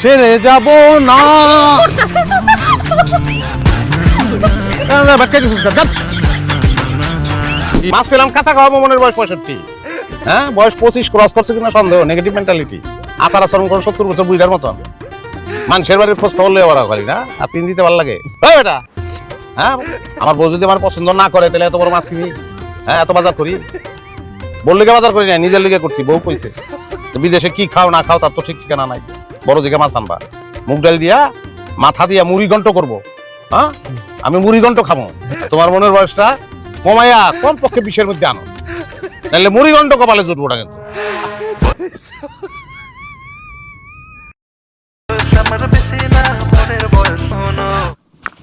ছেড়ে যাব না। মাছ পেলাম কাঁচা খাওয়াবো, মনের বয়স 65। হ্যাঁ, বয়স 25 ক্রস করছে কিনা সন্দেহ। নেগেটিভ মেন্টালিটি, আচার আচরণ করে 70 বছর বুইড়ার মতন। মানুষের বাড়ির খোঁজ খবর লইয়া বড় করি না, আর 3 দিতে ভালো লাগে। ওই বেটা, হ্যাঁ, আমার বউ যদি আমার পছন্দ না করে তাহলে এত বড় মাছ কিনি? হ্যাঁ, এত বাজার করি? বউর লিগে বাজার করি না, নিজের লিগে করছি। বউ কইছে বিদেশে কি খাও না খাও তার তো ঠিক ঠিকানা নাই। বড় দিকে মাছ আনবা, মুগ ডাল দিয়া মাথা দিয়া মুড়ি ঘন্ট করবো। হ্যাঁ, আমি মুড়ি ঘন্ট খাবো। তোমার মনের বয়সটা কমাইয়া কম পক্ষে 20-এর মধ্যে আনো, নাহলে মুড়ি ঘন্ট কপালে জুটবো না কিন্তু।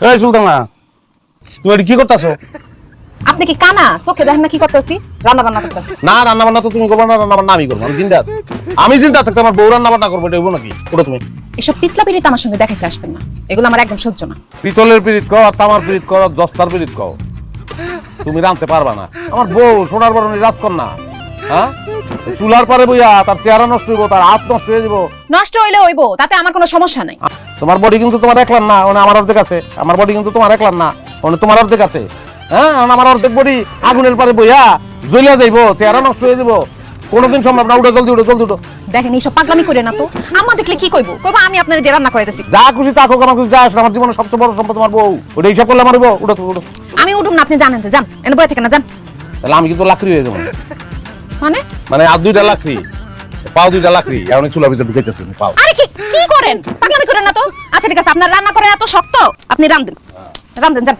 এই সুলতানা, তুমি এটা কি করতেছো? আপনি কি কানা? চোখে দেখেন না কি করতেছি? রান্না বান্না করতেছি। না, রান্না বান্না তো তুমি করবো না, রান্না বান্না আমি করবো। আমি জিন্দা আছি, আমি জিন্দা থাকতে আমার বউ রান্না বান্না করবো, এটা হইবো নাকি? ওটা তুমি এসব পিতলা পিরিত আমার সঙ্গে দেখাইতে আসবেন না, এগুলো আমার একদম সহ্য না। পিতলের পিরিত কও আর তামার পিরিত কও আর দস্তার পিরিত কও, তুমি রাঁধতে পারবা না। আমার বউ সোনার বরণী রাজকন্যা। হ্যাঁ, চুলার পারে বইয়া তার চেহারা নষ্ট হইব, তার হাত নষ্ট হয়ে যাব। নষ্ট হইলে হইব, তাতে আমার কোনো সমস্যা নাই। তোমার বডি কিন্তু তোমার একলার না, মানে আমার অর্ধেক আছে। আমার বডি কিন্তু তোমার একলার না, মানে তোমার অর্ধেক আছে। হ্যাঁ, আমার অর্ধেক বডি আগুনের পারে বইয়া জ্বলিয়া যাইব, চেহারা নষ্ট হয়ে যাব। কোনোদিন সম্ভব না। উঠো, জলদি উঠো, জলদি উঠো। দেখেন এইসব পাগলামি করে না তো। আম্মা দেখলে কি কইবো? কইবো আমি আপনার দিয়ে রান্না করে দিছি। যা খুশি তা হোক, আমার কিছু যায় আসে না। আমার জীবনের সবচেয়ে বড় সম্পদ তোমার বউ, ওটা হিসাব করলে আমার বউ। উঠো, উঠো। আমি উঠুম না, আপনি জানেন তো, যান এনে বয়ে থেকে না, যান। তাহলে আমি কিন্তু লাকড়ি হয়ে যাবো। মানে মানে হাত 2টা লাকড়ি, পাও 2টা লাকড়ি, এখন চুলার ভিতরে ঢুকাইতেছে পাও। আরে কি কি করেন? পাগলামি করেন না তো। আচ্ছা ঠিক আছে, আপনার রান্না করে এত শক্ত, আপনি রান্ধেন, রান্ধেন, যান।